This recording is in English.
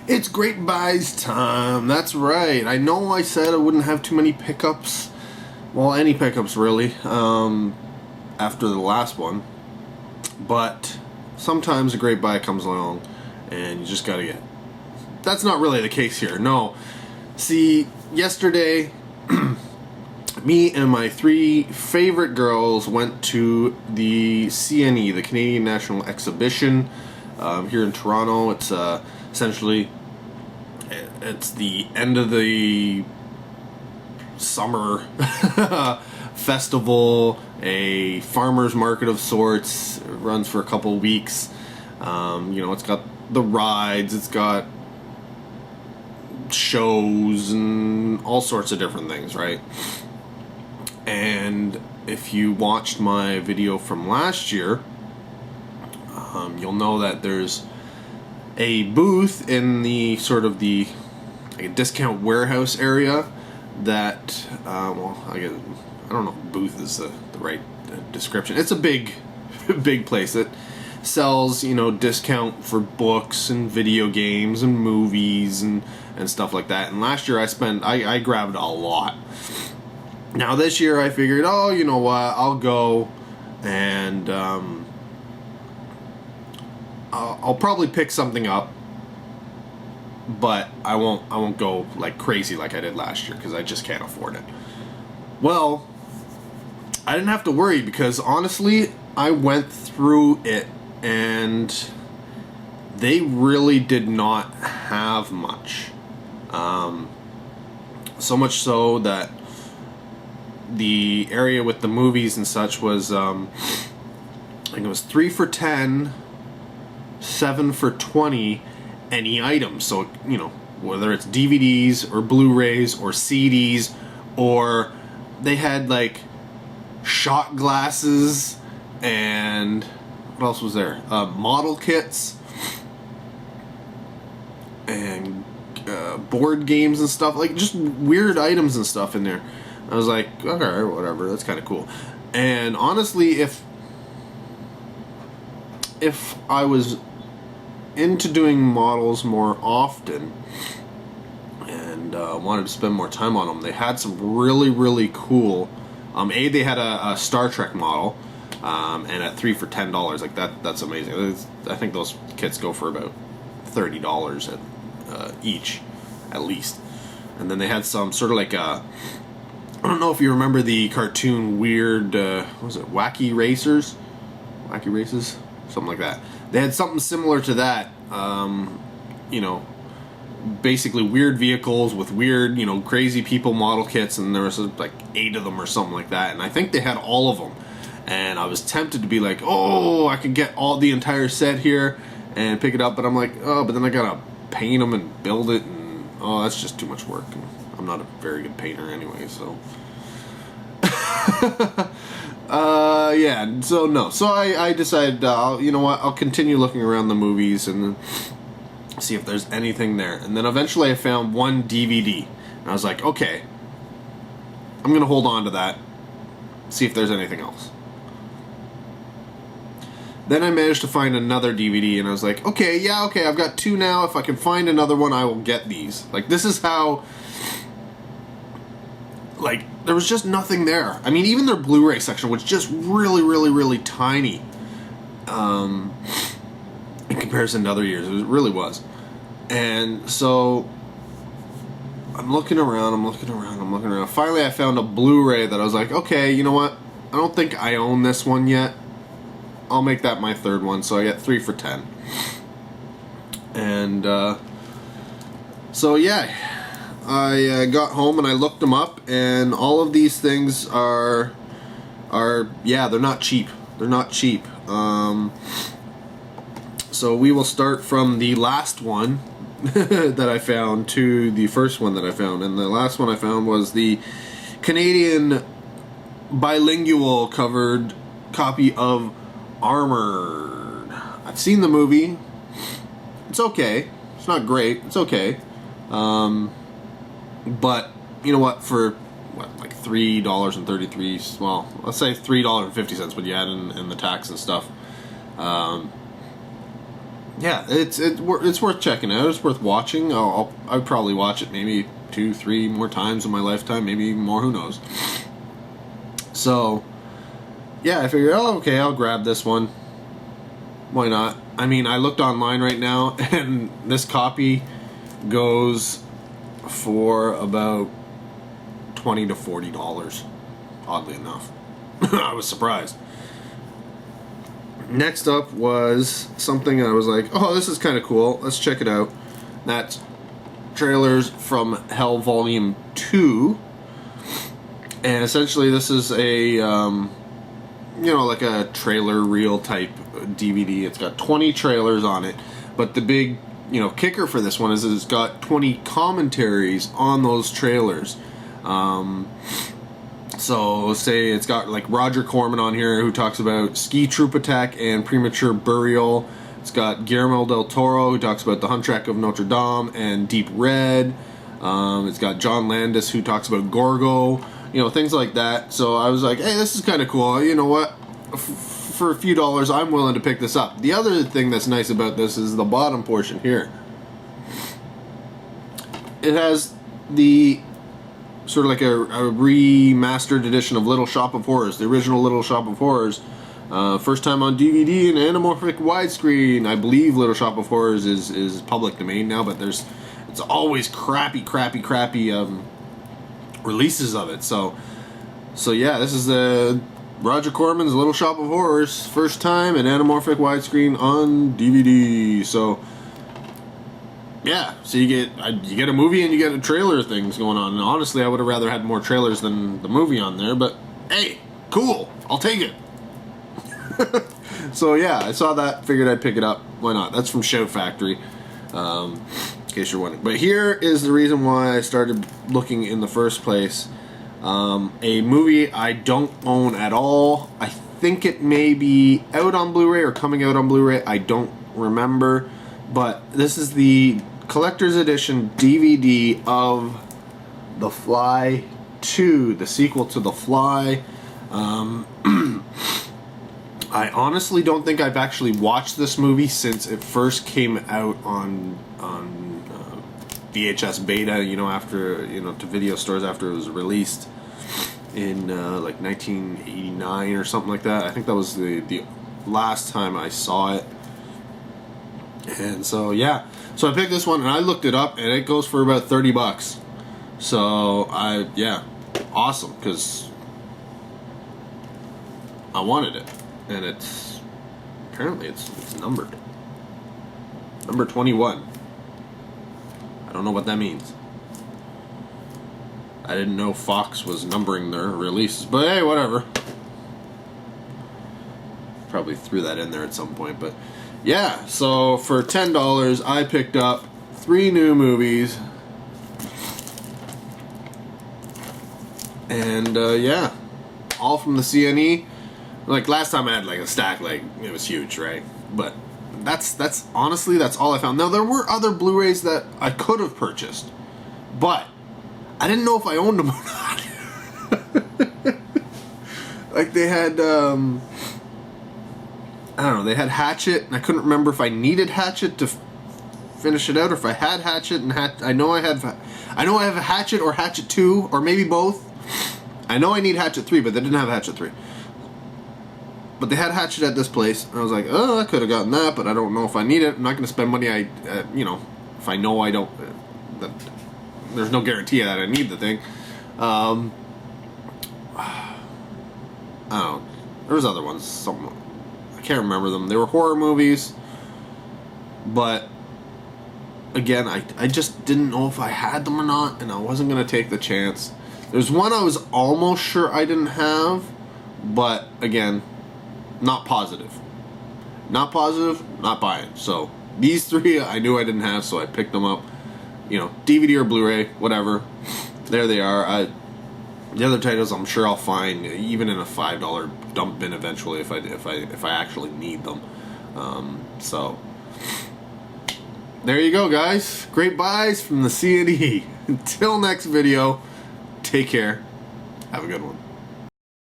It's great buys time. That's right. I know I said I wouldn't have too many pickups. Well, any pickups really, after the last one. But sometimes a great buy comes along and you just gotta get. That's not really the case here. No. See, yesterday, me and my 3 favorite girls went to the CNE, the Canadian National Exhibition, here in Toronto. It's essentially, it's the end of the summer festival, a farmer's market of sorts. It runs for a couple weeks. It's got the rides, it's got shows and all sorts of different things, right? And if you watched my video from last year, you'll know that there's a booth in the sort of the discount warehouse area that, I don't know if booth is the right description. It's a big place that sells, discount for books and video games and movies and stuff like that. And last year I grabbed a lot. Now this year I figured, you know what, I'll go and I'll probably pick something up, but I won't go like crazy like I did last year because I just can't afford it. Well, I didn't have to worry because honestly I went through it and they really did not have much. So much so that the area with the movies and such was, I think it was 3 for $10, 7 for $20, any item. So, whether it's DVDs or Blu-rays or CDs, or they had like shot glasses and what else was there? Model kits and board games and stuff, like just weird items and stuff in there. I was like, okay, whatever, that's kind of cool. And honestly, if I was into doing models more often and wanted to spend more time on them, they had some really, really cool. They had a Star Trek model, and at 3 for $10, like that's amazing. I think those kits go for about $30 at each, at least. And then they had some sort of like I don't know if you remember the cartoon Weird, what was it, Wacky Racers? Wacky Races? Something like that. They had something similar to that, basically weird vehicles with weird, crazy people model kits, and there was like 8 of them or something like that, and I think they had all of them. And I was tempted to be like, I could get the entire set here and pick it up, but I'm like, but then I gotta paint them and build it, and that's just too much work. And I'm not a very good painter anyway, so so no. So I decided, you know what, I'll continue looking around the movies and see if there's anything there. And then eventually I found one DVD, and I was like, okay, I'm gonna hold on to that, see if there's anything else. Then I managed to find another DVD, and I was like, okay, I've got 2 now. If I can find another one, I will get these. Like, this is how, like, there was just nothing there. I mean, even their Blu-ray section was just really, really, really tiny in comparison to other years. It really was. And so I'm looking around. Finally, I found a Blu-ray that I was like, okay, you know what? I don't think I own this one yet. I'll make that my 3rd one, so I get 3 for $10. And so yeah, I got home and I looked them up, and all of these things are they're not cheap. They're not cheap. So we will start from the last one that I found to the first one that I found, and the last one I found was the Canadian bilingual covered copy of Armored. I've seen the movie. It's okay. It's not great. It's okay. But you know what? For like $3.33. Well, let's say $3.50 when you add in the tax and stuff. yeah, it's worth checking out. It's worth watching. I'd probably watch it maybe 2-3 more times in my lifetime, maybe even more. Who knows? So, yeah, I figured, oh, okay, I'll grab this one. Why not? I mean, I looked online right now, and this copy goes for about $20 to $40. Oddly enough, I was surprised. Next up was something I was like, oh, this is kind of cool. Let's check it out. That's Trailers from Hell Volume 2. And essentially this is a, like a trailer reel type DVD. It's got 20 trailers on it. But the big, kicker for this one is it's got 20 commentaries on those trailers. So, say it's got like Roger Corman on here who talks about ski troop attack and premature burial. It's got Guillermo del Toro who talks about the Hunt Track of Notre Dame and Deep Red. It's got John Landis who talks about Gorgo, things like that. So I was like, hey, this is kind of cool. You know what? For a few dollars, I'm willing to pick this up. The other thing that's nice about this is the bottom portion here. It has the sort of like a remastered edition of Little Shop of Horrors, the original Little Shop of Horrors. First time on DVD and anamorphic widescreen. I believe Little Shop of Horrors is public domain now, but it's always crappy releases of it. So yeah, this is the Roger Corman's Little Shop of Horrors, first time in anamorphic widescreen on DVD. So yeah, so you get a movie and you get a trailer things going on. And honestly, I would have rather had more trailers than the movie on there, but hey, cool, I'll take it. So yeah, I saw that, figured I'd pick it up. Why not? That's from Shout Factory, in case you're wondering. But here is the reason why I started looking in the first place. A movie I don't own at all. I think it may be out on Blu-ray or coming out on Blu-ray. I don't remember. But this is the collector's edition DVD of The Fly 2, the sequel to The Fly. I honestly don't think I've actually watched this movie since it first came out on VHS beta, after, to video stores after it was released in like 1989 or something like that. I think that was the last time I saw it. And so yeah, so I picked this one and I looked it up and it goes for about $30. So awesome, because I wanted it, and apparently it's numbered, number 21. I don't know what that means. I didn't know Fox was numbering their releases, but hey, whatever. Probably threw that in there at some point, but yeah, so for $10, I picked up 3 new movies. And, yeah, all from the CNE. Like, last time I had, like, a stack, like, it was huge, right? But that's honestly, that's all I found. Now, there were other Blu-rays that I could have purchased, but I didn't know if I owned them or not. Like, they had, I don't know, they had Hatchet, and I couldn't remember if I needed Hatchet to finish it out, or if I had Hatchet and I know I have a Hatchet or Hatchet 2, or maybe both. I know I need Hatchet 3, but they didn't have Hatchet 3. But they had Hatchet at this place, and I was like, oh, I could have gotten that, but I don't know if I need it. I'm not going to spend money, if I know I don't, that there's no guarantee that I need the thing. I don't know. There was other ones, I can't remember them. They were horror movies, but again, I just didn't know if I had them or not, and I wasn't going to take the chance. There's one I was almost sure I didn't have, but again, not positive. Not positive, not buying. So these 3 I knew I didn't have, so I picked them up. DVD or Blu-ray, whatever. There they are. The other titles I'm sure I'll find even in a $5 dump bin eventually if I actually need them. So there you go, guys. Great buys from the CNE. Until next video, take care. Have a good one.